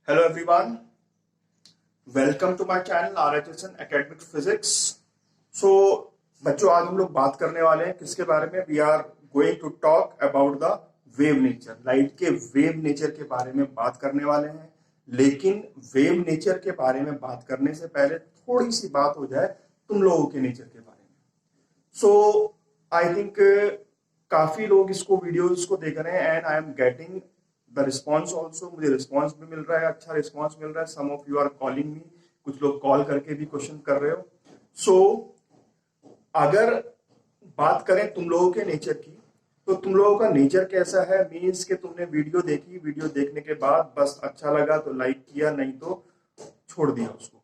Hello everyone, welcome to my channel RHSN academic physics. So बच्चों, आज हम लोग बात करने वाले हैं किसके बारे में? We are going to talk about the wave nature. Light के वेव नेचर के बारे में बात करने वाले हैं, लेकिन वेव नेचर के बारे में बात करने से पहले थोड़ी सी बात हो जाए तुम लोगों के नेचर के बारे में। सो आई थिंक काफी लोग इसको वीडियोस को देख रहे हैं and I am getting the response also. मुझे रिस्पॉन्स भी मिल रहा है, अच्छा रिस्पॉन्स मिल रहा है। Some of you are calling me, कुछ लोग कॉल करके भी क्वेश्चन कर रहे हो। सो अगर बात करें तुम लोगों के नेचर की, तो तुम लोगों का नेचर कैसा है? मीन्स कि तुमने वीडियो देखी, वीडियो देखने के बाद बस अच्छा लगा तो लाइक किया, नहीं तो छोड़ दिया उसको,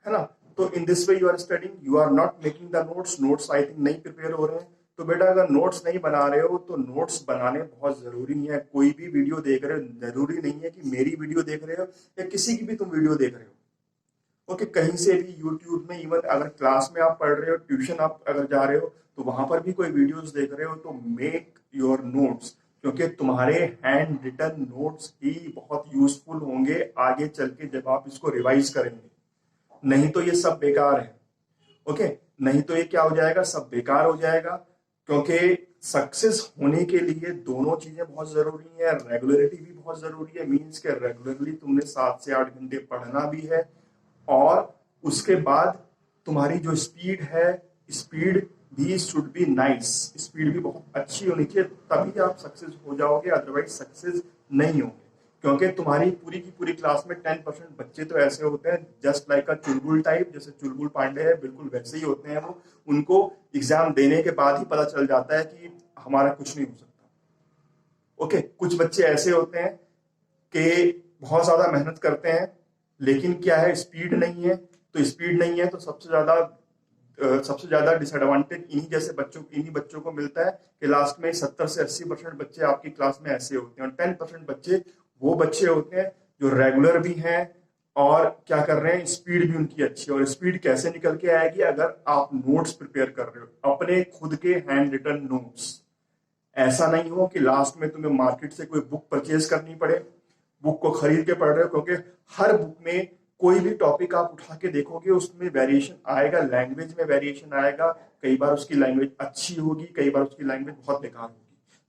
है ना? तो in this way you are studying, you are not making the notes I think नहीं प्रिपेयर हो रहे हैं। तो बेटा, अगर नोट्स नहीं बना रहे हो तो नोट्स बनाने बहुत जरूरी है। कोई भी वीडियो देख रहे हो, जरूरी नहीं है कि मेरी वीडियो देख रहे हो या किसी की भी तुम वीडियो देख रहे हो। ओके, कहीं से भी यूट्यूब में, इवन अगर क्लास में आप पढ़ रहे हो, ट्यूशन आप अगर जा रहे हो, तो वहां पर भी कोई वीडियोस देख रहे हो तो मेक योर नोट्स, क्योंकि तुम्हारे हैंड रिटन नोट्स ही बहुत यूजफुल होंगे आगे चल के जब आप इसको रिवाइज करेंगे। नहीं तो ये सब बेकार है। ओके, नहीं तो ये क्या हो जाएगा? सब बेकार हो जाएगा। क्योंकि सक्सेस होने के लिए दोनों चीजें बहुत जरूरी है, रेगुलरिटी भी बहुत जरूरी है। मीन्स के रेगुलरली तुमने 7 से 8 घंटे पढ़ना भी है, और उसके बाद तुम्हारी जो स्पीड है, स्पीड भी शुड बी नाइस, स्पीड भी बहुत अच्छी होनी चाहिए, तभी आप सक्सेस हो जाओगे, अदरवाइज सक्सेस नहीं होंगे। क्योंकि तुम्हारी पूरी की पूरी क्लास में 10% बच्चे तो ऐसे होते हैं जस्ट लाइक अ चुलबुल टाइप, जैसे चुलबुल पांडे है, बिल्कुल वैसे ही होते हैं वो। उनको एग्जाम देने के बाद ही पता चल जाता है कि हमारा कुछ नहीं हो सकता। ओके, कुछ बच्चे ऐसे होते हैं कि बहुत ज्यादा मेहनत करते हैं, लेकिन क्या है, स्पीड नहीं है। तो स्पीड नहीं है तो सबसे ज्यादा डिसएडवांटेज इन्हीं बच्चों को मिलता है कि लास्ट में 70 से 80% बच्चे आपकी क्लास में ऐसे होते हैं, और 10% बच्चे वो बच्चे होते हैं जो रेगुलर भी हैं और क्या कर रहे हैं, स्पीड भी उनकी अच्छी है। और स्पीड कैसे निकल के आएगी? अगर आप नोट्स प्रिपेयर कर रहे हो, अपने खुद के हैंड रिटन नोट्स। ऐसा नहीं हो कि लास्ट में तुम्हें मार्केट से कोई बुक परचेज करनी पड़े, बुक को खरीद के पढ़ रहे हो, क्योंकि हर बुक में कोई भी टॉपिक आप उठा के देखोगे उसमें वेरिएशन आएगा, लैंग्वेज में वेरिएशन आएगा। कई बार उसकी लैंग्वेज अच्छी होगी, कई बार उसकी लैंग्वेज बहुत बेकार होगी,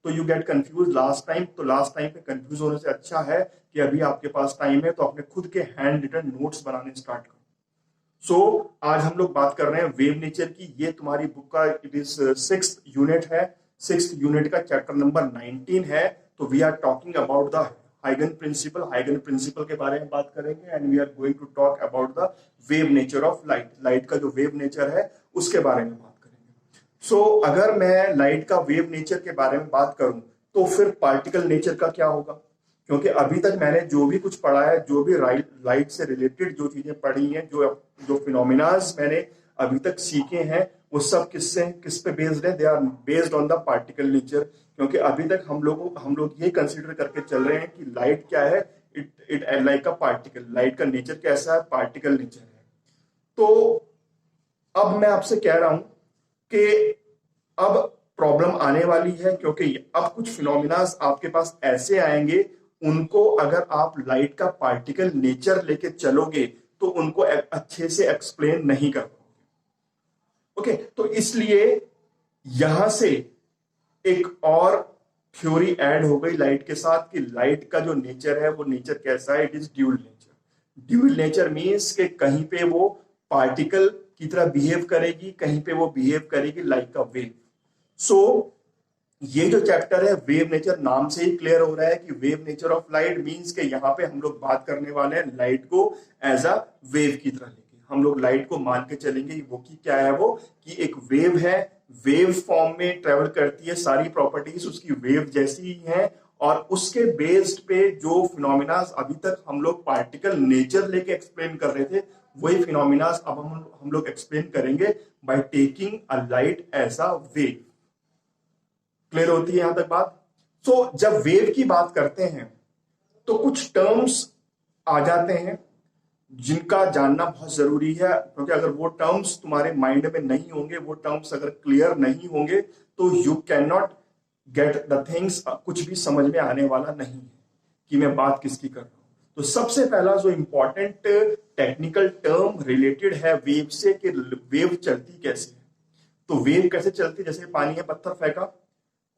तो you get confuse last time. तो लास्ट टाइम पे कंफ्यूज होने से अच्छा है कि अभी आपके पास टाइम है तो अपने खुद के हैंड रिटन नोट्स बनाने स्टार्ट करो। सो आज हम लोग बात कर रहे हैं वेव नेचर की। ये तुम्हारी बुक का इट इज 6th यूनिट है। 6th यूनिट का चैप्टर नंबर 19 है। तो we are talking about the हाइगन प्रिंसिपल के बारे में बात करेंगे, and we are going to talk about the wave nature of light का जो वेव नेचर है उसके बारे में बात करेंगे। सो अगर मैं लाइट का वेव नेचर के बारे में बात करूं तो फिर पार्टिकल नेचर का क्या होगा? क्योंकि अभी तक मैंने जो भी कुछ पढ़ा है, जो भी लाइट से रिलेटेड जो चीजें पढ़ी हैं, जो फिनोमिनाज मैंने अभी तक सीखे हैं, वो सब किस पे बेस्ड है? They are based on the particle nature. क्योंकि अभी तक हम लोग ये कंसीडर करके चल रहे हैं कि लाइट क्या है, it like a particle. Light का नेचर कैसा है? पार्टिकल नेचर है। तो अब मैं आपसे कह रहा हूं कि अब प्रॉब्लम आने वाली है, क्योंकि अब कुछ फिनोमिनाज आपके पास ऐसे आएंगे, उनको अगर आप लाइट का पार्टिकल नेचर लेके चलोगे तो उनको अच्छे से एक्सप्लेन नहीं कर पाओगे। ओके, तो इसलिए यहां से एक और थ्योरी ऐड हो गई लाइट के साथ कि लाइट का जो नेचर है वो नेचर कैसा है? It is dual nature. Dual nature means कि कहीं पे वो पार्टिकल की तरह बिहेव करेगी, कहीं पे वो बिहेव करेगी लाइक अ वेव। सो ये जो चैप्टर है वेव नेचर, नाम से ही क्लियर हो रहा है कि wave nature of light means के यहाँ पे हम लोग बात करने वाले हैं लाइट को एज अ वेव की तरह लेके। हम लोग लाइट को मान के चलेंगे वो कि क्या है, वो कि एक वेव है, वेव फॉर्म में ट्रेवल करती है, सारी प्रॉपर्टीज उसकी वेव जैसी ही है, और उसके बेस्ड पे जो फिनोमिनाज अभी तक हम लोग पार्टिकल नेचर लेके एक्सप्लेन कर रहे थे, वही फिनोमिनाज अब हम लोग एक्सप्लेन करेंगे by taking a light as a wave. Clear होती है यहां तक बात? सो जब वेव की बात करते हैं तो कुछ टर्म्स आ जाते हैं जिनका जानना बहुत जरूरी है, क्योंकि अगर वो टर्म्स तुम्हारे माइंड में नहीं होंगे, वो टर्म्स अगर क्लियर नहीं होंगे, तो you can not get the things. कुछ भी समझ में आने वाला नहीं है कि मैं बात किसकी कर रहा हूं। तो सबसे पहला जो इंपॉर्टेंट टेक्निकल टर्म रिलेटेड है वेव से कि वेव चलती कैसे है। तो वेव कैसे चलती है, जैसे पानी है, पत्थर फेंका,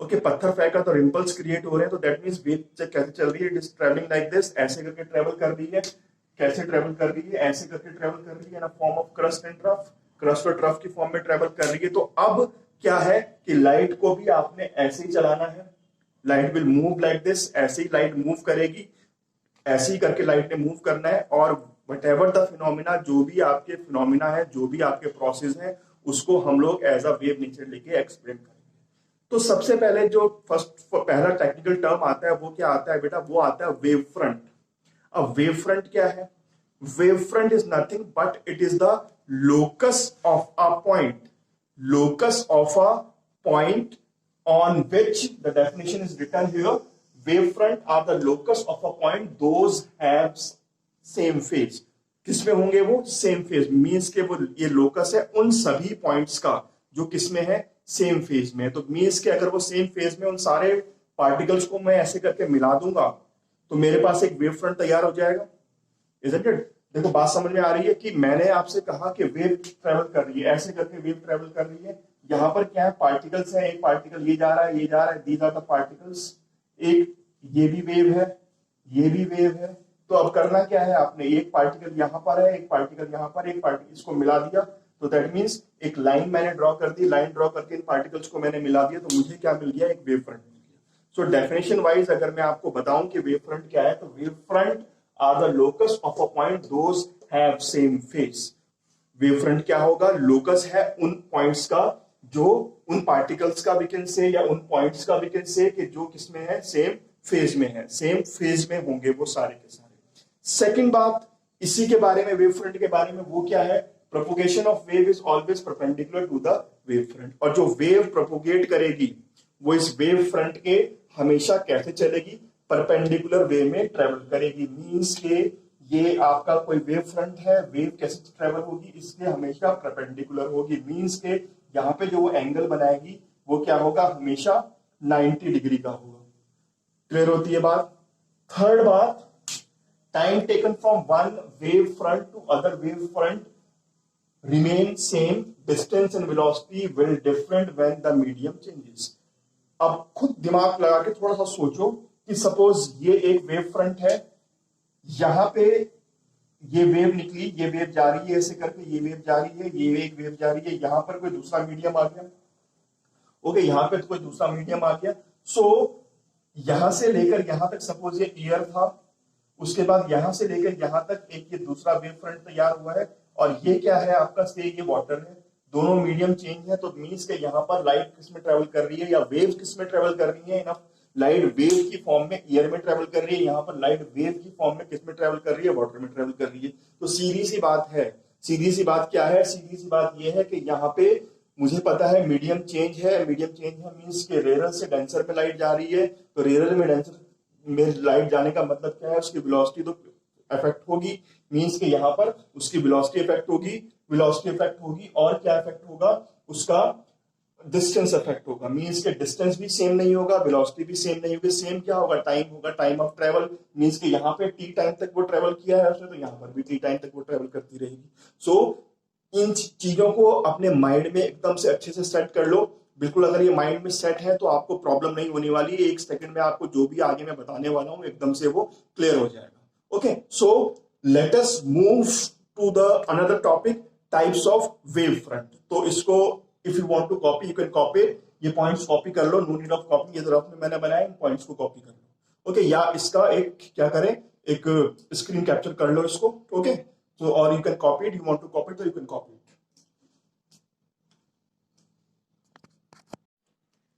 ओके, पत्थर फेंका तो रिंपल्स क्रिएट हो रहे हैं, तो दैट मींस वेव कैसे चल रही है, it is travelling like this, ऐसे करके ट्रेवल कर रही है। कैसे ट्रेवल कर रही है, ऐसे करके ट्रेवल कर रही है, ना form of crust and trough, crust और ट्रफ की फॉर्म में ट्रेवल कर रही है। तो अब क्या है कि लाइट को भी आपने ऐसे ही चलाना है, light will move like this, ऐसे ही लाइट मूव करेगी, ऐसे ही करके लाइट ने मूव करना है। और वट एवर द फिनोमिना, जो भी आपके फिनोमिना है, जो भी आपके प्रोसेस है, उसको हम लोग एज अ वेव नेचर लेके एक्सप्लेन करेंगे। तो सबसे पहले जो पहला टेक्निकल टर्म आता है वो क्या आता है बेटा, वो आता है वेव फ्रंट। अब वेव फ्रंट क्या है, wave front is nothing but it is the locus of a point, locus of a point on which the definition is written here. Wavefront are the locus of a point those have same phase. किसमें होंगे वो, same phase, means के वो ये locus है उन सभी points का जो किसमें है, सेम फेज में। तो मीन्स के अगर वो सेम फेज में उन सारे पार्टिकल्स को मैं ऐसे करके मिला दूंगा तो मेरे पास एक वेव फ्रंट तैयार हो जाएगा, इजंट इट। देखो बात समझ में आ रही है कि मैंने आपसे कहा कि वेव ट्रेवल कर रही है, ऐसे करके वेव ट्रेवल कर रही है। यहां पर क्या है, पार्टिकल्स है, एक पार्टिकल ये जा रहा है, ये जा रहा है, दीज आर द पार्टिकल्स। एक ये भी वेव है, ये भी वेव है। तो अब करना क्या है, आपने एक पार्टिकल यहां पर है, एक पार्टिकल यहां पर, एक पार्टिकल इसको मिला दिया, तो दैट मीन्स एक लाइन मैंने ड्रॉ कर दी, लाइन ड्रॉ करके इन पार्टिकल्स को मैंने मिला दिया, तो मुझे क्या मिल गया, एक वेव फ्रंट मिल गया। सो डेफिनेशन वाइज अगर मैं आपको बताऊं कि वेव फ्रंट क्या है, तो wave front are the locus of a point those have same phase. Wave front क्या होगा, लोकस है उन पॉइंट्स का, जो उन पार्टिकल्स का भी कैन से, या उन पॉइंट्स का भी कैन से कि जो किसमें है, सेम फेज में है, सेम फेज में होंगे वो सारे के सारे। सेकंड बात इसी के बारे में, वेव फ्रंट के बारे में, वो क्या है, propagation of wave is always perpendicular to the wave front. और जो वेव प्रोपोगेट करेगी वो इस वेव फ्रंट के हमेशा कैसे चलेगी, परपेंडिकुलर वे में ट्रेवल करेगी। मींस के ये आपका कोई वेव फ्रंट है, वेव कैसे ट्रेवल होगी, इसके हमेशा परपेंडिकुलर होगी। मींस के यहाँ पे जो वो एंगल बनाएगी वो क्या होगा, हमेशा 90 डिग्री का होगा। क्लियर होती है बात। थर्ड बात, time taken from one wave front to other wave front remain same, distance and velocity will different when the medium changes. अब खुद दिमाग लगा के थोड़ा सा सोचो कि सपोज ये एक वेव फ्रंट है, यहां पे ये वेव निकली, ये वेव जा रही है, ऐसे करके ये वेव जा रही है, ये एक वेव जा रही है, यहां पर कोई दूसरा मीडियम आ गया, ओके, यहां पे तो कोई दूसरा मीडियम आ गया। सो यहां से लेकर यहां तक सपोज ये एयर था, उसके बाद यहां से लेकर यहां तक एक ये दूसरा वेव फ्रंट तैयार हुआ है, और ये क्या है आपका, से ये वाटर है, दोनों मीडियम चेंज है। तो मीन्स के यहां पर लाइट किस में ट्रेवल कर रही है, या वेव किस में ट्रेवल कर रही है, इनफ लाइट वेव की फॉर्म में एयर में ट्रेवल कर रही है, यहां पर लाइट वेव की फॉर्म में किस में ट्रेवल कर रही है, वाटर में ट्रेवल कर रही है। तो सीधी सी बात है, सीधी सी बात क्या है, सीधी सी बात यह है कि यहाँ पे मुझे पता है मीडियम चेंज है, मीडियम चेंज है मीन्स के रेयर से डेंसर में लाइट जा रही है, तो रेयर में डेंसर में लाइट जाने का मतलब क्या है, उसकी वेलोसिटी तो इफेक्ट होगी, मींस के यहां पर उसकी वेलोसिटी इफेक्ट होगी, वेलोसिटी इफेक्ट होगी, और क्या इफेक्ट होगा, उसका डिस्टेंस इफेक्ट होगा। मींस के डिस्टेंस भी सेम नहीं होगा, वेलोसिटी भी सेम नहीं होगी। सेम क्या होगा, टाइम होगा, टाइम ऑफ ट्रेवल। मींस के यहाँ पे टी टाइम तक वो ट्रेवल किया है उसने, तो यहाँ पर भी टी टाइम तक वो ट्रेवल करती रहेगी। सो इन चीजों को अपने माइंड में एकदम से अच्छे से सेट कर लो। बिल्कुल अगर ये माइंड में सेट है तो आपको प्रॉब्लम नहीं होने वाली है, एक सेकंड में आपको जो भी आगे मैं बताने वाला हूं एकदम से वो क्लियर हो जाएगा। Okay, so let us move to the another topic, types of wave front. तो इसको if you want to copy you can copy, ये points copy कर लो, no need of copy, ये रफ में मैंने बनाया, इन points को copy कर लो। Okay, या इसका एक क्या करें, एक स्क्रीन कैप्चर कर लो इसको, okay, so or you can copy it, you want to copy it, so you can copy it.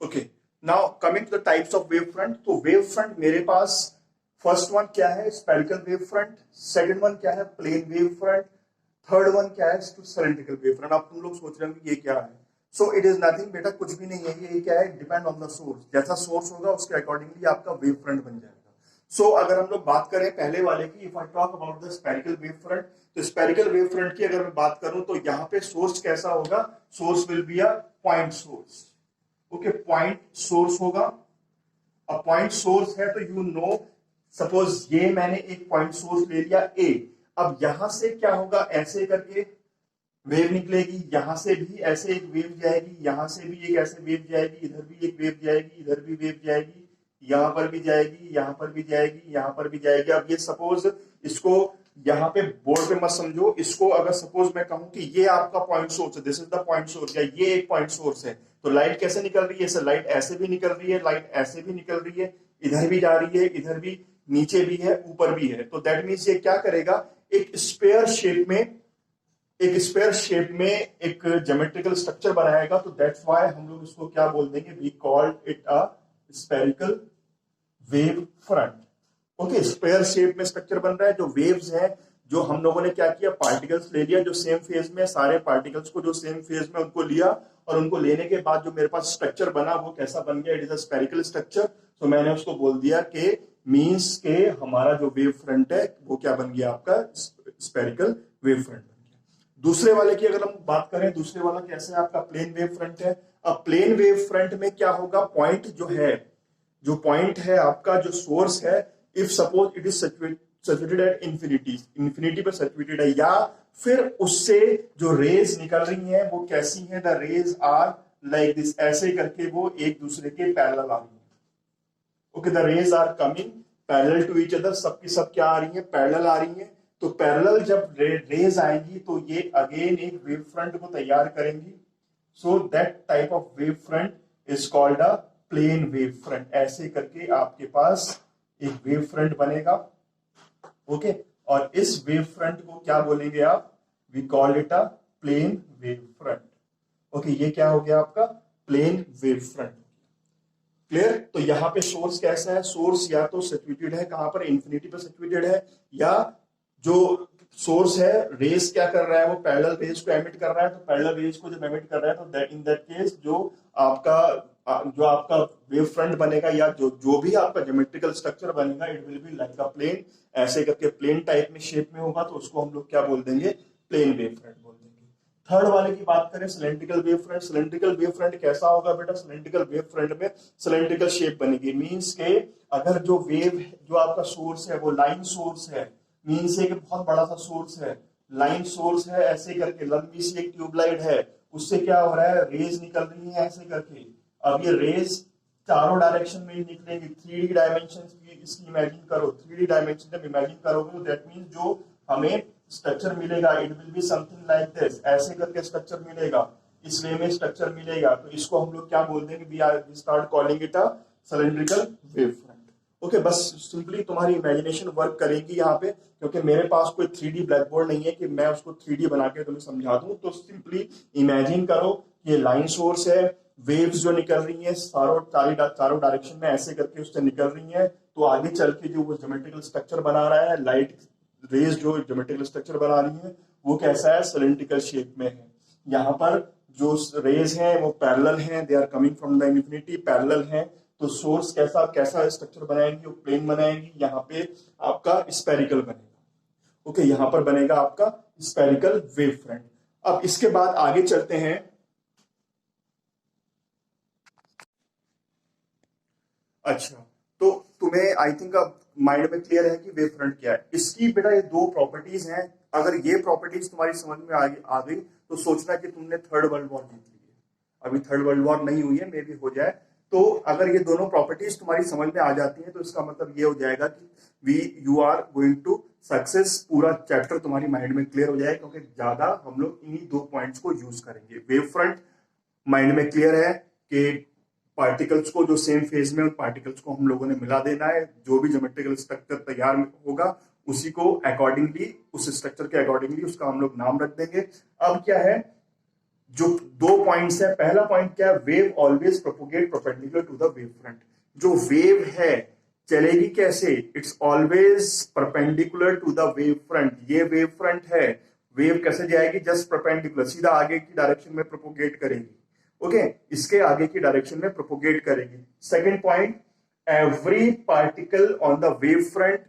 Okay, now coming to the types of wave front, तो wave front मेरे पास फर्स्ट वन क्या है, spherical wave front, second one क्या है, plane wave front, third one क्या है, cylindrical wave front. अब तुम लोग सोच रहे हो कि ये क्या है, सो इट इज नथिंग बेटा, कुछ भी नहीं है ये क्या है, डिपेंड ऑन द सोर्स, जैसा सोर्स होगा उसके अकॉर्डिंगली आपका वेव फ्रंट बन जाएगा। सो अगर हम लोग बात करें पहले वाले की, if I talk about the spherical wave front, तो स्पेरिकल वेव फ्रंट की अगर मैं बात करूं तो यहाँ पे सोर्स कैसा होगा, source will be a point source, okay, point source होगा। अ पॉइंट सोर्स है तो यू नो सपोज ये मैंने एक पॉइंट सोर्स ले लिया ए, अब यहां से क्या होगा, ऐसे करके वेव निकलेगी, यहां से भी ऐसे एक वेव जाएगी, यहां से भी एक ऐसे वेव जाएगी, इधर भी एक वेव जाएगी, इधर भी वेव जाएगी, यहां पर भी जाएगी, यहां पर भी जाएगी, यहां पर भी जाएगी। अब ये सपोज इसको यहाँ पे बोर्ड पे मत समझो, इसको अगर सपोज मैं कहूं कि ये आपका पॉइंट सोर्स है, this is the point source, या ये एक पॉइंट सोर्स है, तो लाइट कैसे निकल रही है, सर लाइट ऐसे भी निकल रही है, लाइट ऐसे भी निकल रही है, इधर भी जा रही है, इधर भी, नीचे भी है, ऊपर भी है। तो दैट मीन्स ये क्या करेगा, एक स्पेयर शेप में, एक स्पेयर शेप में एक ज्योमेट्रिकल स्ट्रक्चर बनाएगा। तो दैट्स व्हाई हम लोग इसको क्या बोल देंगे, we called it a spherical wave front. Okay, square shape में स्ट्रक्चर बन रहा है। जो वेव्स है, जो हम लोगों ने क्या किया, पार्टिकल्स ले लिया जो सेम फेज में, सारे पार्टिकल्स को जो सेम फेज में उनको लिया, और उनको लेने के बाद जो मेरे पास स्ट्रक्चर बना वो कैसा बन गया, it is a spherical structure. तो मैंने उसको बोल दिया कि मींस के हमारा जो वेव फ्रंट है वो क्या बन गया, आपका स्फेरिकल वेव फ्रंट बन गया। दूसरे वाले की अगर हम बात करें, दूसरे वाला कैसे है, आपका प्लेन वेव फ्रंट है। अब प्लेन वेव फ्रंट में क्या होगा, पॉइंट जो है, जो पॉइंट है आपका, जो सोर्स है, if suppose it is saturated at infinity, infinity पे सैचुरेटेड है, या फिर उससे जो रेज निकल रही हैं वो कैसी हैं, the rays are like this, ऐसे करके वो एक दूसरे के पैरेलल आ रही है। Okay, the rays are coming parallel to each other, सबकी सब क्या आ रही है, पैरेलल आ रही है। तो पैरेलल जब रेज आएंगी तो ये अगेन एक वेव फ्रंट को तैयार करेंगी। So that type of wave front is called a plane wave front. ऐसे करके आपके पास एक वेव फ्रंट बनेगा। ओके, और इस वेव फ्रंट को क्या बोलेंगे आप, we call it a plane wave front. Okay, ये क्या हो गया आपका, प्लेन वेव फ्रंट। क्लियर। तो यहाँ पे सोर्स कैसा है, सोर्स या तो सिचुएटेड है कहां पर, इंफिनिटी पे सिचुएटेड है, या जो सोर्स है रेस क्या कर रहा है, वो पैरेलल रेस को एमिट कर रहा है। तो पैरेलल रेस को जब एमिट कर रहा है तो दैट इन दैट केस जो आपका वेव फ्रंट बनेगा, या जो भी आपका ज्योमेट्रिकल स्ट्रक्चर बनेगा, it will be like a plane, ऐसे करके प्लेन टाइप में शेप में होगा। तो उसको हम लोग क्या बोल देंगे, प्लेन वेव फ्रंट बोल देंगे। थर्ड वाले की बात करें, cylindrical wave front. Cylindrical wave front कैसा होगा बेटा, सिलेंड्रिकल वेव फ्रंट में सिलेंड्रिकल शेप बनेगी। मींस के अगर जो वेव, जो आपका सोर्स है वो लाइन सोर्स है, मींस एक बहुत बड़ा सा सोर्स है, लाइन सोर्स है, ऐसे करके लंबी सी एक ट्यूबलाइट है, उससे क्या हो रहा है, रेज निकल रही है ऐसे करके। अब ये रेज चारों डायरेक्शन में निकलेंगी, 3D डायमेंशन की इसकी इमेजिन करो, 3D डायमेंशन जब इमेजिन करोगे तो दैट मींस जो हमें स्ट्रक्चर मिलेगा, it will be something like this, ऐसे करके स्ट्रक्चर मिलेगा, इस वे में स्ट्रक्चर मिलेगा। तो इसको हम लोग क्या बोल देंगे, we start calling it a cylindrical wave front. Okay, बस सिंपली तुम्हारी इमेजिनेशन वर्क करेगी यहाँ पे, क्योंकि मेरे पास कोई 3D ब्लैक बोर्ड नहीं है कि मैं उसको 3D बना के तुम्हें समझा दूं। तो सिंपली इमेजिन करो, ये लाइन सोर्स है, वेव्स जो निकल रही हैं चारों डायरेक्शन में ऐसे करके उससे निकल रही हैं। तो आगे चल के जो वो ज्योमेट्रिकल स्ट्रक्चर बना रहा है, लाइट रेज जो ज्योमेट्रिकल स्ट्रक्चर बना रही है, वो कैसा है, सिलेंड्रिकल शेप में है। यहाँ पर जो रेज हैं वो पैरेलल हैं, they are coming from the infinity, parallel हैं। तो सोर्स कैसा कैसा स्ट्रक्चर बनाएंगे, वो प्लेन बनाएंगे, यहाँ पे आपका स्पेरिकल बनेगा। ओके, यहाँ पर बनेगा आपका स्पेरिकल वेव फ्रंट। अब इसके बाद आगे चलते हैं। अच्छा, तो तुम्हें आई थिंक अब माइंड में क्लियर है कि वेव फ्रंट क्या है। इसकी बेटा ये दो प्रॉपर्टीज हैं। अगर ये प्रॉपर्टीज तुम्हारी समझ में आ गई तो सोचना कि तुमने थर्ड वर्ल्ड वॉर जीत ली है। अभी थर्ड वर्ल्ड वॉर नहीं हुई है, मे भी हो जाए। तो अगर ये दोनों प्रॉपर्टीज तुम्हारी समझ में आ जाती हैं तो इसका मतलब ये हो जाएगा कि you are going to success. पूरा चैप्टर तुम्हारी माइंड में क्लियर हो जाएगा, क्योंकि ज्यादा हम लोग इन्हीं दो पॉइंट्स को यूज करेंगे। वेव फ्रंट माइंड में क्लियर है कि पार्टिकल्स को जो सेम फेज में, उन पार्टिकल्स को हम लोगों ने मिला देना है। जो भी ज्योमेट्रिकल स्ट्रक्चर तैयार होगा उसी को अकॉर्डिंगली, उस स्ट्रक्चर के अकॉर्डिंगली उसका हम लोग नाम रख देंगे। अब क्या है, जो दो पॉइंट्स है, पहला पॉइंट क्या है, wave always propagate perpendicular to the wave front. जो वेव है चलेगी कैसे, it's always perpendicular to the wave front. ये वेव फ्रंट है, वेव कैसे जाएगी, जस्ट परपेंडिकुलर, सीधा आगे की डायरेक्शन में प्रोपोगेट करेगी। ओके, इसके आगे की डायरेक्शन में प्रोपोगेट करेगी। Second point, every particle on the wave front,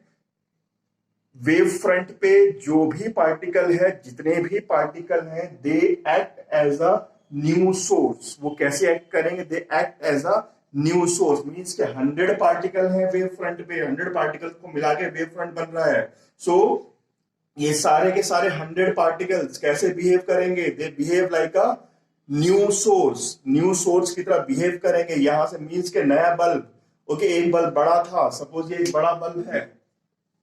wave front पे जो भी पार्टिकल है, जितने भी पार्टिकल हैं, they act as a new source. वो कैसे एक्ट करेंगे, they act as a new source, means के 100 पार्टिकल है वेव फ्रंट पे, 100 पार्टिकल्स को मिला के वेव फ्रंट बन रहा है। सो ये सारे के सारे 100 पार्टिकल्स कैसे बिहेव करेंगे? They behave like a new source, new source की तरह बिहेव करेंगे। यहां से मींस के नया बल्ब, ओके, एक बल्ब बड़ा था, सपोज ये एक बड़ा बल्ब है,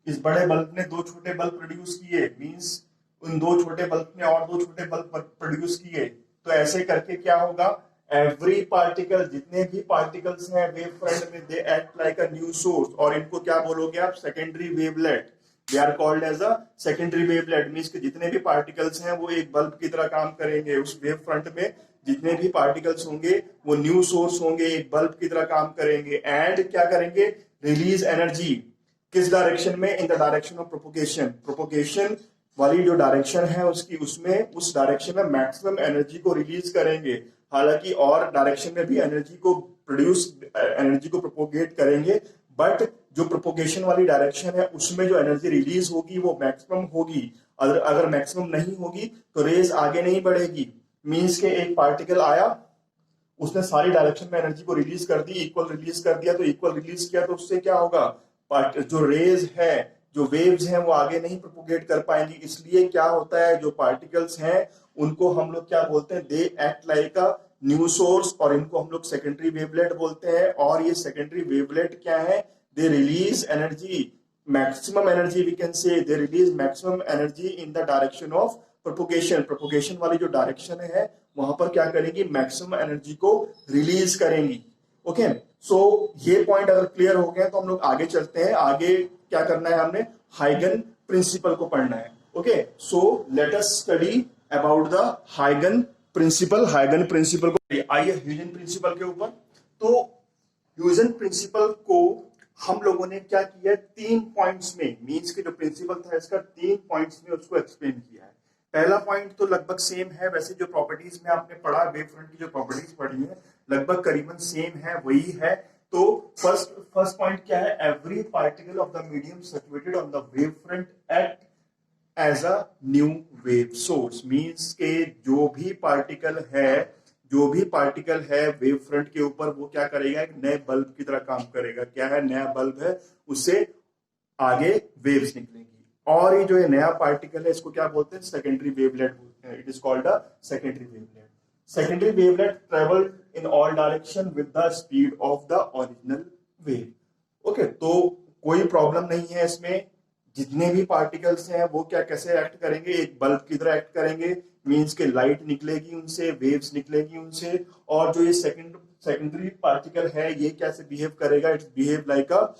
इस बड़े बल्ब ने दो छोटे बल्ब प्रोड्यूस किए, मींस उन दो छोटे बल्ब ने और दो छोटे बल्ब प्रोड्यूस किए। तो ऐसे करके क्या होगा, एवरी पार्टिकल, जितने भी पार्टिकल्स हैं वेव फ्रंट में, they act like a new source, और इनको क्या बोलोगे आप? Secondary wavelet. They are called as a secondary wavelet, means कि जितने भी पार्टिकल्स हैं वो एक बल्ब की तरह काम करेंगे। उस वेव फ्रंट में जितने भी पार्टिकल्स होंगे वो न्यू सोर्स होंगे, एक बल्ब की तरह काम करेंगे, एंड क्या करेंगे? Release energy. किस डायरेक्शन में? इन the direction of propagation. Propagation वाली जो डायरेक्शन है उसकी, उसमें उस डायरेक्शन में मैक्सिमम एनर्जी को रिलीज करेंगे। हालांकि और डायरेक्शन में भी एनर्जी को प्रोड्यूस, एनर्जी को प्रोपोगेट करेंगे, बट जो प्रोपोगेशन वाली डायरेक्शन है उसमें जो एनर्जी रिलीज होगी वो मैक्सिमम होगी। अगर मैक्सिमम नहीं होगी तो रेज आगे नहीं बढ़ेगी। मींस के एक पार्टिकल आया, उसने सारी डायरेक्शन में एनर्जी को रिलीज कर दी, इक्वल रिलीज कर दिया, तो इक्वल रिलीज किया तो उससे क्या होगा? जो रेज है, जो वेव्स हैं वो आगे नहीं प्रोपोगेट कर पाएंगी। इसलिए क्या होता है, जो पार्टिकल्स हैं उनको हम लोग क्या बोलते हैं? They act like a new source, और इनको हम लोग सेकेंडरी वेवलेट बोलते हैं। और ये सेकेंडरी वेवलेट क्या है? They release energy, maximum energy, we can say they release maximum energy in the direction of propagation. Propagation वाली जो डायरेक्शन है वहां पर क्या करेंगी? मैक्सिमम एनर्जी को रिलीज करेंगी। ओके, सो ये पॉइंट अगर क्लियर हो गए तो हम लोग आगे चलते हैं। आगे क्या करना है? हमने हाइगन प्रिंसिपल को पढ़ना है। Okay, so let us study about the हाइगन प्रिंसिपल। हाइगन प्रिंसिपल को आइए ह्यूजन प्रिंसिपल के ऊपर। तो ह्यूजन प्रिंसिपल को हम लोगों ने क्या किया है? 3 पॉइंट्स में, मींस के जो प्रिंसिपल था इसका 3 पॉइंट्स में उसको एक्सप्लेन किया है। पहला पॉइंट तो लगभग सेम है, वैसे जो प्रॉपर्टीज में आपने पढ़ा, वेव फ्रंट की जो प्रॉपर्टीज पढ़ी है लगभग करीबन सेम है, वही है। तो फर्स्ट पॉइंट क्या है? Every particle of the medium situated on the wave front act as a new wave source. Means के जो भी पार्टिकल है, जो भी पार्टिकल है वेव फ्रंट के ऊपर, वो क्या करेगा? एक नए बल्ब की तरह काम करेगा। क्या है? नया बल्ब है, उससे आगे वेव्स निकलेंगी। और ये जो ये नया पार्टिकल है इसको क्या बोलते हैं? सेकेंडरी वेवलेट बोलते हैं। It is called a secondary wavelet. Secondary wavelet travel in all direction with the speed of the original wave. Okay, तो कोई प्रॉब्लम नहीं है इसमें। जितने भी पार्टिकल्स हैं वो क्या, कैसे एक्ट करेंगे? एक बल्ब की तरह एक्ट करेंगे। मींस के लाइट निकलेगी उनसे, वेव्स निकलेगी उनसे। और जो ये सेकेंडरी पार्टिकल है ये कैसे बिहेव करेगा? इट्स बिहेव लाइक अ,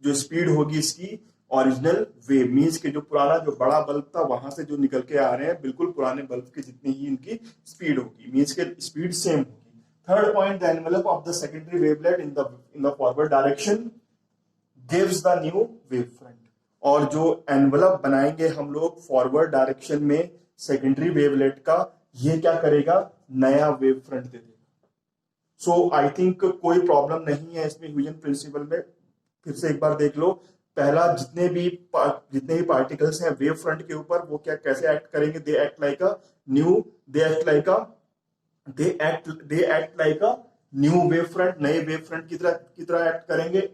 जो स्पीड होगी इसकी ओरिजिनल वेव। मींस के जो पुराना, जो बड़ा बल्ब था वहां से जो निकल के आ रहे हैं, बिल्कुल पुराने बल्ब के जितनी ही इनकी स्पीड होगी। मींस के स्पीड सेम होगी। Third point, the envelope of the secondary wavelet in the forward direction gives the new wave front. और जो एनवलप बनाएंगे हम लोग फॉरवर्ड डायरेक्शन में सेकेंडरी वेवलेट का, ये क्या करेगा? नया वेव फ्रंट दे देगा। सो आई थिंक कोई प्रॉब्लम नहीं है इसमें ह्यूजन प्रिंसिपल में। फिर से एक बार देख लो। पहला, जितने भी पार्टिकल्स हैं वेव फ्रंट के ऊपर वो क्या, कैसे एक्ट करेंगे? They act like a new, they act like a they act like a new wave front, नए वेव फ्रंट की तरह एक्ट करेंगे।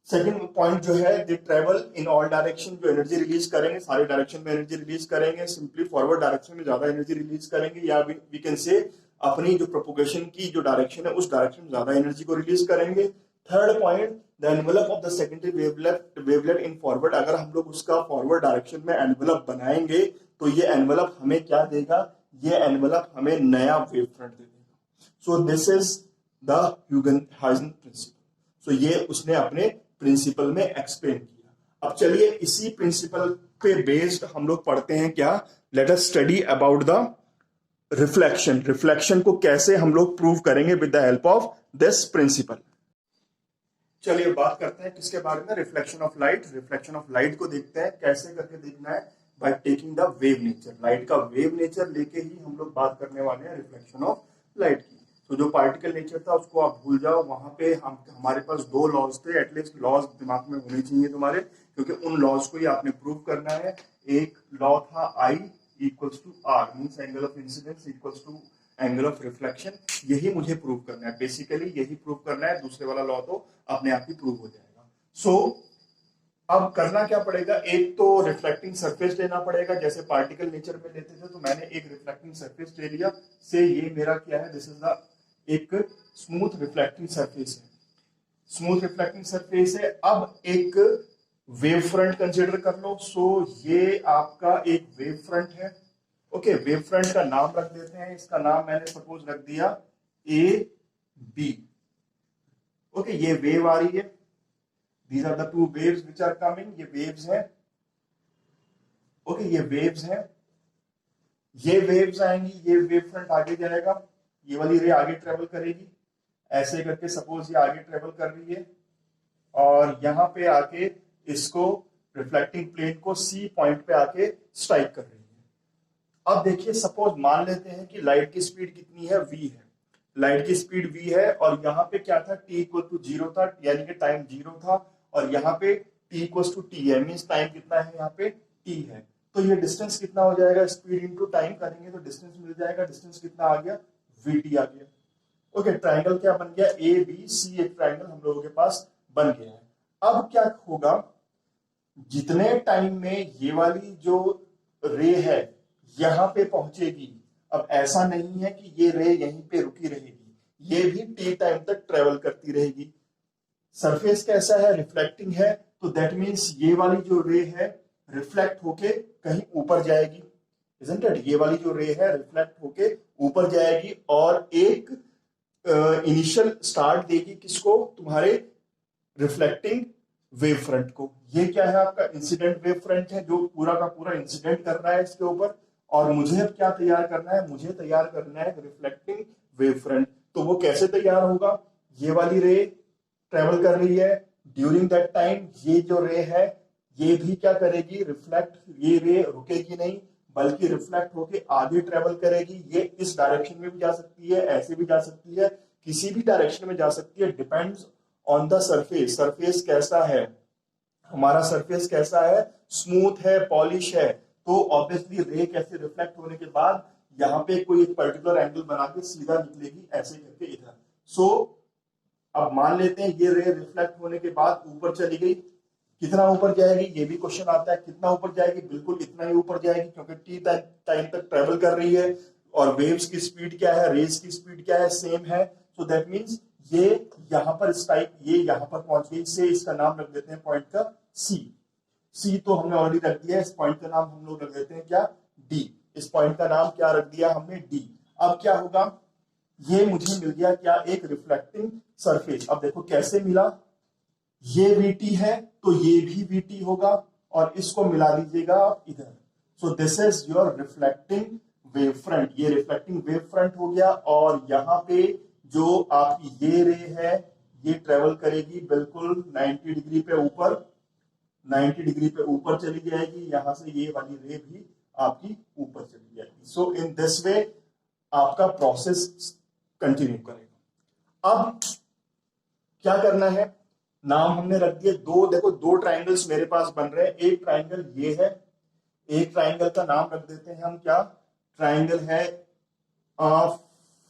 सेकंड पॉइंट जो है, they travel in all direction. जो एनर्जी रिलीज करेंगे सारे डायरेक्शन में एनर्जी रिलीज करेंगे। सिंपली फॉरवर्ड डायरेक्शन में ज्यादा एनर्जी रिलीज करेंगे, या वी कैन से अपनी जो प्रोपोगेशन की जो डायरेक्शन है उस डायरेक्शन में ज्यादा एनर्जी को रिलीज करेंगे। Third point, the envelope of the secondary wavelet in forward. अगर हम लोग उसका फॉरवर्ड डायरेक्शन में एनवेलप बनाएंगे तो ये एनवेलप हमें क्या देगा? ये एनवेलप हमें नया वेव फ्रंट दे देगा। So this is the Huygens principle. So ये उसने अपने प्रिंसिपल में एक्सप्लेन किया। अब चलिए इसी प्रिंसिपल पे बेस्ड हम लोग पढ़ते हैं क्या? Let us study about the reflection. Reflection को कैसे हम लोग प्रूव करेंगे with the help of this principle. चलिए बात करते हैं किसके बारे में? Reflection of light. Reflection of light को देखते हैं कैसे करके देखना है। By taking the wave nature. Light का वेव नेचर लेके ही हम लोग बात करने वाले हैं रिफ्लेक्शन ऑफ लाइट की। तो जो पार्टिकल नेचर था उसको आप भूल जाओ। वहां पे हमारे पास 2 लॉज थे, एटलीस्ट लॉज दिमाग में होने चाहिए तुम्हारे, क्योंकि उन लॉज को ही आपने प्रूव करना है। एक लॉ था I equals to R, means angle of incidence equals to angle of reflection. यही मुझे प्रूव करना है, बेसिकली यही प्रूव करना है, दूसरे वाला लॉ तो अपने आप ही प्रूव हो जाएगा। सो अब करना क्या पड़ेगा, एक तो रिफ्लेक्टिंग सरफेस लेना पड़ेगा, जैसे पार्टिकल नेचर में लेते थे, तो मैंने एक रिफ्लेक्टिंग सरफेस ले लिया, से ये मेरा क्या है, दिस इज द एक स्मूथ रिफ्लेक्टिंग सरफेस है, स्मूथ रिफ्लेक्टिंग सरफेस है। अब एक वेव फ्रंट कंसिडर कर लो। सो ये आपका एक वेव फ्रंट है। ओके, वेव फ्रंट का नाम रख देते हैं, इसका नाम मैंने सपोज रख दिया ए बी। ओके, ये वेव आ रही है, these are the two waves which are coming, ये waves हैं। ओके, ये waves हैं, ये waves आएंगी, ये वेव फ्रंट आगे जाएगा, ये वाली रे आगे ट्रेवल करेगी, ऐसे करके सपोज ये आगे ट्रेवल कर रही है और यहां पे आके इसको रिफ्लेक्टिंग प्लेन को सी पॉइंट पे आके स्ट्राइक कर रही है। अब देखिए, सपोज मान लेते हैं कि लाइट की स्पीड कितनी है, v है, लाइट की स्पीड v है और यहाँ पे क्या था, t इक्वल टू 0 था, यानी कि टाइम 0 था, और यहाँ पे t इक्वल टू टी है, मीन्स टाइम कितना है, यहाँ पे t है। तो ये डिस्टेंस कितना हो जाएगा, स्पीड इंटू टाइम करेंगे तो डिस्टेंस मिल जाएगा, डिस्टेंस कितना आ गया, vt आ गया। ओके, ट्राइंगल क्या बन गया, ए बी सी, एक ट्राइंगल हम लोगों के पास बन गया है। अब क्या होगा, जितने टाइम में ये वाली जो रे है यहां पे पहुंचेगी, अब ऐसा नहीं है कि ये रे यहीं पे रुकी रहेगी, ये भी टी टाइम तक ट्रेवल करती रहेगी। सरफेस कैसा है, रिफ्लेक्टिंग है, तो दैट मींस ये वाली जो रे है रिफ्लेक्ट होके कहीं ऊपर जाएगी, इजंट इट, ये वाली जो रे है रिफ्लेक्ट होके ऊपर जाएगी और एक इनिशियल स्टार्ट देगी किसको, तुम्हारे रिफ्लेक्टिंग वेव फ्रंट को। ये क्या है, आपका इंसिडेंट वेव फ्रंट है, जो पूरा का पूरा इंसिडेंट कर रहा है इसके ऊपर, और मुझे अब क्या तैयार करना है, मुझे तैयार करना है रिफ्लेक्टिंग वेव फ्रंट। तो वो कैसे तैयार होगा, ये वाली रे ट्रेवल कर रही है, ड्यूरिंग दैट टाइम ये जो रे है ये भी क्या करेगी, रिफ्लेक्ट, ये रे रुकेगी नहीं बल्कि रिफ्लेक्ट होके आगे ट्रेवल करेगी। ये इस डायरेक्शन में भी जा सकती है, ऐसे भी जा सकती है, किसी भी डायरेक्शन में जा सकती है, depends on the surface. Surface कैसा है, हमारा सरफेस कैसा है, स्मूथ है, पॉलिश है, तो ऑब्वियसली रे कैसे रिफ्लेक्ट होने के बाद यहाँ पे कोई एक पर्टिकुलर एंगल बना के सीधा निकलेगी, ऐसे करके इधर। सो अब मान लेते हैं ये रे रिफ्लेक्ट होने के बाद ऊपर चली गई, कितना ऊपर जाएगी, ये भी क्वेश्चन आता है, कितना ऊपर जाएगी, बिल्कुल इतना ही ऊपर जाएगी, क्योंकि टी टाइम तक ट्रेवल कर रही है और वेव्स की स्पीड क्या है, रेज की स्पीड क्या है, सेम है। सो दैट मींस ये यहां पर स्ट्राइक, ये यहां पर पहुंच गई, से इसका नाम रख देते हैं पॉइंट का सी। सी तो हमने ऑलरेडी रख दिया, इस पॉइंट का नाम हम लोग रख देते हैं क्या, डी। इस पॉइंट का नाम क्या रख दिया हमने, डी। अब क्या होगा, ये मुझे मिल गया क्या, एक रिफ्लेक्टिंग सरफेस। अब देखो कैसे मिला, ये VT है तो ये भी VT होगा और इसको मिला दीजिएगा आप इधर। सो this is your reflecting wave front, ये रिफ्लेक्टिंग वेव फ्रंट हो गया। और यहाँ पे जो आपकी ये रे है ये ट्रेवल करेगी बिल्कुल 90 डिग्री पे ऊपर, 90 डिग्री पे ऊपर चली जाएगी, यहां से ये वाली रे भी आपकी ऊपर चली जाएगी। सो इन दिस वे आपका प्रोसेस कंटिन्यू करेगा। अब क्या करना है, नाम हमने रख दिए दो, देखो दो ट्राइंगल्स मेरे पास बन रहे हैं, एक ट्राइंगल ये है, एक ट्राइंगल का नाम रख देते हैं हम क्या, ट्राइंगल है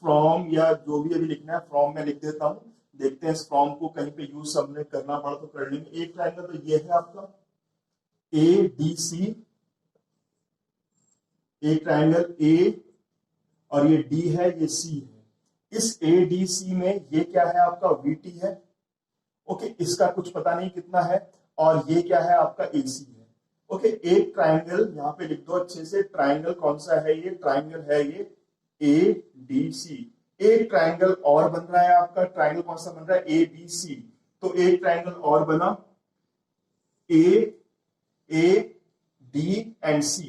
फ्रॉम, या जो भी अभी लिखना है फ्रॉम में लिख देता हूं, देखते हैं फ्रॉम को कहीं पे यूज सबने करना पड़ा तो कर लेंगे। एक ट्राइंगल तो ये है आपका ADC, एक ट्राइंगल A और ये D है, ये C है। इस ADC में ये क्या है आपका VT है, ओके, इसका कुछ पता नहीं कितना है, और ये क्या है आपका AC है। ओके, एक ट्राइंगल यहाँ पे लिख दो अच्छे से, ट्राइंगल कौन सा है, ये ट्राइंगल है ये ADC। एक ट्राइंगल और बन रहा है आपका, ट्राइंगल कौन सा बन रहा है, ABC। तो एक ट्राइंगल और बना AD and C।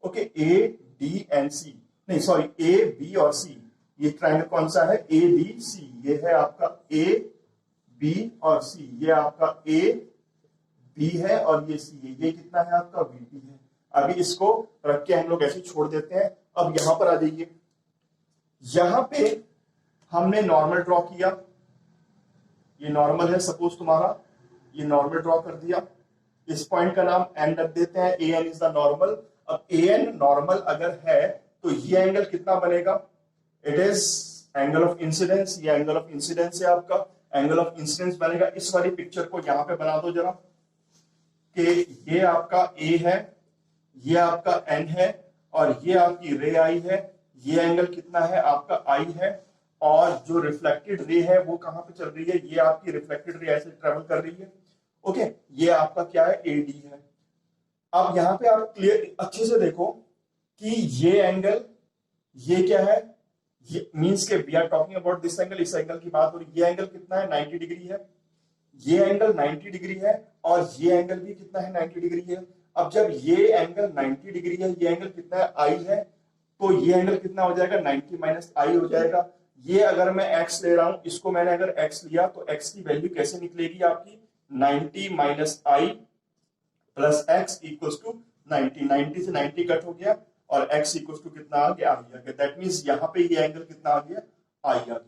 Okay, AD&C, नहीं सॉरी AB और C। ये ट्राइंगल कौन सा है, ABC, ये है आपका AB और C, ये आपका AB है और ये C है, ये कितना है आपका VT है। अभी इसको रख के हम लोग ऐसे छोड़ देते हैं। अब यहां पर आ जाइए, यहां पे हमने नॉर्मल ड्रॉ किया, ये नॉर्मल है सपोज तुम्हारा, ये नॉर्मल ड्रॉ कर दिया, इस पॉइंट का नाम N रख देते हैं, AN इज द नॉर्मल। अब AN नॉर्मल अगर है तो ये एंगल कितना बनेगा, it is angle of incidence, ये एंगल ऑफ इंसिडेंस है आपका, एंगल ऑफ इंसिडेंस बनेगा। इस वाली पिक्चर को यहां पे बना दो जरा, कि ये आपका ए है, ये आपका एन है, और ये आपकी रे आई है, ये एंगल कितना है आपका आई है, और जो रिफ्लेक्टेड रे है वो कहां पे चल रही है, ये आपकी रिफ्लेक्टेड रे ऐसे ट्रेवल कर रही है। ओके, ये आपका क्या है, ए डी है। अब यहां पे आप क्लियर अच्छे से देखो कि ये एंगल, ये क्या है, ये मींस के we are talking about this angle, इस एंगल की बात हो रही है। ये एंगल कितना है, 90 डिग्री है, ये एंगल 90 डिग्री है, और ये एंगल भी कितना है, 90 डिग्री है। अब जब ये एंगल 90 डिग्री है, ये एंगल कितना है, आई है, तो ये एंगल कितना हो जाएगा, 90 माइनस आई हो जाएगा। ये अगर मैं x ले रहा हूं, इसको मैंने अगर x लिया तो x की वैल्यू कैसे निकलेगी आपकी, 90 minus I plus X equals to 90, 90 से 90 कट हो गया, और x इक्वल्स टू कितना आ गया, आई आ गया। दैट मींस यहां पे ये एंगल कितना आ गया, आई आ गया।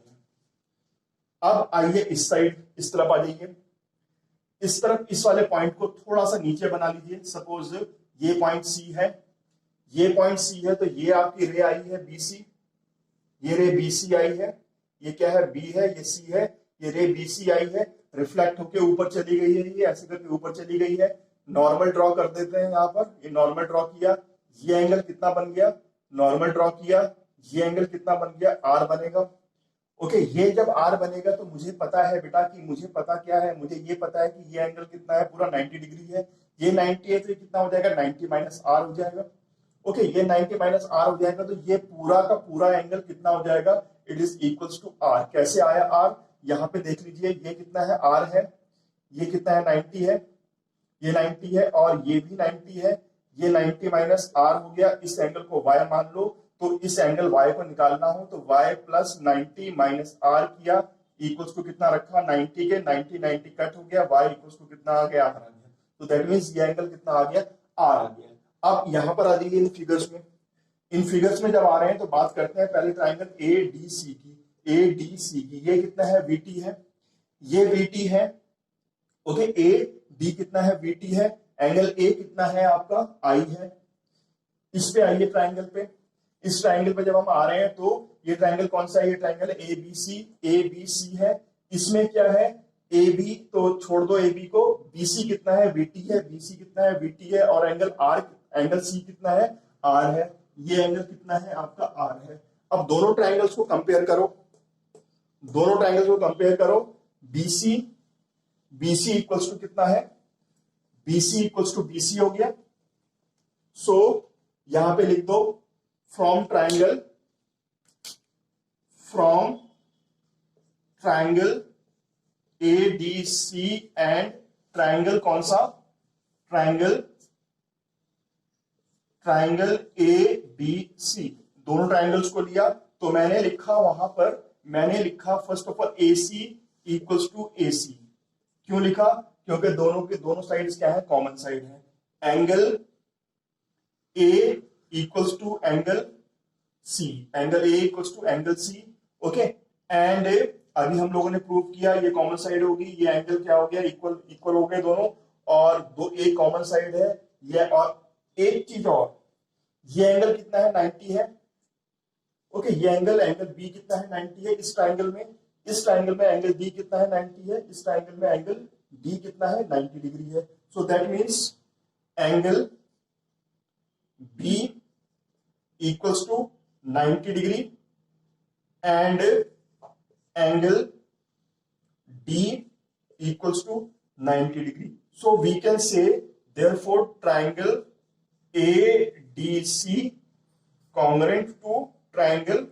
अब आइए इस साइड, इस तरफ आ जाइए, इस तरफ इस वाले पॉइंट को थोड़ा सा नीचे बना लीजिए। सपोज ये पॉइंट सी है, ये पॉइंट सी है, तो ये आपकी रे आई है बीसी, ये रे बीसी आई है, ये क्या है, बी है, ये सी है, ये रे बीसी आई है, रिफ्लेक्ट होके ऊपर चली गई है, ये ऐसे करके ऊपर चली गई है। नॉर्मल ड्रॉ कर देते हैं यहां पर, ये नॉर्मल ड्रॉ किया, ये एंगल कितना बन गया, नॉर्मल ड्रॉ किया, ये एंगल कितना बन गया, आर बनेगा। ओके, ये जब आर बनेगा तो मुझे पता है बेटा कि मुझे पता क्या है, मुझे ये पता है कि ये एंगल कितना है, पूरा 90 डिग्री है। ये 90 है तो ये कितना हो जाएगा, 90 माइनस आर हो जाएगा। ओके, ये 90 माइनस आर हो जाएगा, तो ये पूरा का पूरा एंगल कितना हो जाएगा, it is equals to R. कैसे आया आर, यहाँ पे देख लीजिए, ये कितना है, आर है, ये कितना है, 90 है, ये 90 है, और ये भी 90 है, ये 90 माइनस आर हो गया। इस एंगल को y मान लो, तो इस एंगल y को निकालना हो तो y प्लस 90 माइनस आर किया, इक्वल्स को कितना रखा, 90 के 90 90 कट हो गया, y इक्वल्स को कितना आ गया, आर आ गया। तो दैट मींस ये एंगल कितना आ गया, आर आ गया। अब यहां पर आ जाइए इन फिगर्स में, इन फिगर्स में जब आ रहे हैं तो बात करते हैं पहले ट्राइंगल ए डी सी की, ए डी सी की। ये कितना है, वीटी है, ये वीटी है। ओके, ए डी कितना है, वीटी है, एंगल ए कितना है आपका, आई है। इस पे आइए ट्राइंगल पे, इस ट्राइंगल पे जब हम आ रहे हैं तो ये ट्राइंगल कौन सा है, ये ट्राइंगल ए बी सी है। इसमें क्या है, ए बी, तो छोड़ दो ए बी को, बीसी कितना है, वीटी है, बीसी कितना है, वीटी है, और एंगल आर, एंगल सी कितना है, आर है। ये एंगल कितना है आपका, आर है। अब दोनों ट्राइंगल्स को कंपेयर करो, दोनों ट्राइंगल्स को कंपेयर करो, बीसी, बीसी इक्वल्स टू कितना है, बीसी इक्वल्स टू बीसी हो गया। सो यहां पे लिख दो, from triangle A D C and triangle कौन सा, ट्राइंगल ए बी सी, दोनों ट्राइंगल्स को लिया तो मैंने लिखा वहां पर, मैंने लिखा first of all A C equals to A C. क्यों लिखा, क्योंकि दोनों के दोनों साइड्स क्या है, कॉमन साइड है। Angle A equals to angle C, angle A equals to angle C. Okay, and अभी हम लोगों ने प्रूव किया ये कॉमन साइड होगी, ये एंगल क्या हो गया, इक्वल इक्वल हो गए दोनों, और दो एक कॉमन साइड है ये। और एक चीज और, ये एंगल कितना है, 90 है। ओके, ये एंगल, एंगल बी कितना है, 90 है इस ट्राइंगल में, इस ट्राइंगल में एंगल डी कितना है, 90 है, इस ट्राइंगल में एंगल डी कितना है, 90 डिग्री है। So that means angle B equals to 90 degree and angle D equals to 90 degree. So we can say therefore triangle ADC congruent to triangle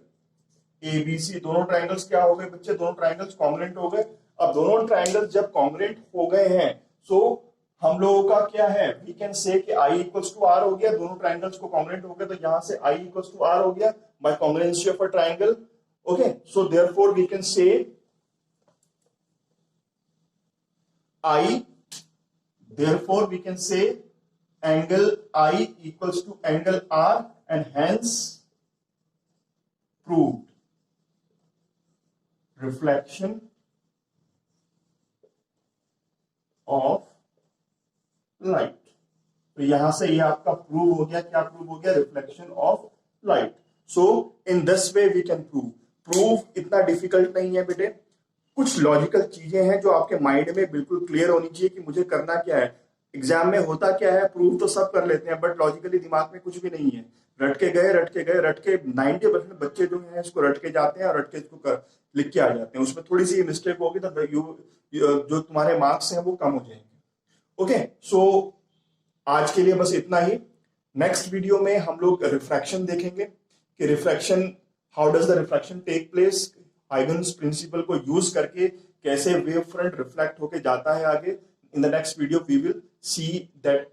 ABC। दोनों triangles क्या हो गए बच्चे, दोनों ट्राइंगल्स कॉन्ग्रुएंट हो गए। अब दोनों ट्राइंगल्स जब कॉन्ग्रुएंट हो गए हैं, सो हम लोगों का क्या है, वी कैन से कि I इक्वल्स टू आर हो गया, दोनों ट्राइंगल्स को कॉन्ग्रुएंट हो गए, तो यहां से I इक्वल्स टू आर हो गया by congruency of a triangle. Okay, so therefore we can say I, therefore we can say angle I equals to angle R, and hence proved reflection of light। तो यहां से ये आपका prove हो गया, क्या प्रूव हो गया, reflection of light. So in this way we can prove इतना डिफिकल्ट नहीं है बेटे। कुछ लॉजिकल चीजें हैं जो आपके माइंड में बिल्कुल क्लियर होनी चाहिए कि मुझे करना क्या है। एग्जाम में होता क्या है, प्रूव तो सब कर लेते हैं बट लॉजिकली दिमाग में कुछ भी नहीं है। रट के 90% बच्चे जो हैं इसको रट के जाते हैं और रट के इसको लिख के आ जाते हैं। उसमें थोड़ी सी मिस्टेक होगी तो जो तुम्हारे मार्क्स हैं वो कम हो जाएंगे। ओके, सो आज के लिए बस इतना ही। नेक्स्ट वीडियो में हम लोग रिफ्रैक्शन देखेंगे कि refraction, how does the refraction take place, Huygens principle को यूज करके कैसे वेव फ्रंट रिफ्लेक्ट होके जाता है आगे। In the next video we will see that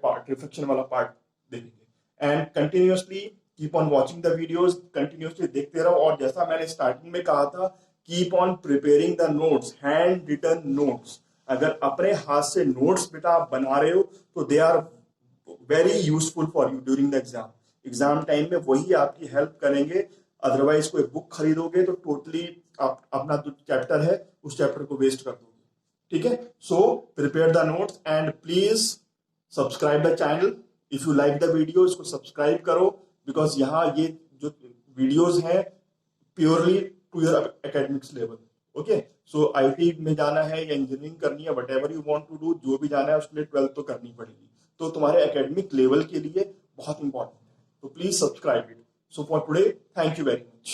part, reflection वाला पार्ट देखेंगे। And continuously keep on watching the videos, continuously देखते रहो। और जैसा मैंने स्टार्टिंग में कहा था, keep on preparing the notes, handwritten notes. अगर अपने हाथ से नोट्स बेटा आप बना रहे हो तो they are very useful for you during the exam. Exam time में वही आपकी हेल्प करेंगे। अदरवाइज कोई बुक खरीदोगे तो टोटली आप अपना जो चैप्टर है उस चैप्टर को वेस्ट कर दोगे। ठीक है, so prepare the notes and please subscribe the channel. If you like the video, इसको सब्सक्राइब करो, बिकॉज यहाँ ये जो वीडियोज हैं purely to your academics level. Okay, so IT में जाना है या इंजीनियरिंग करनी है, whatever you want to do, जो भी जाना है उसके लिए 12th तो करनी पड़ेगी। तो तुम्हारे एकेडमिक लेवल के लिए बहुत इंपॉर्टेंट है, तो please subscribe it. So for today, thank you very much.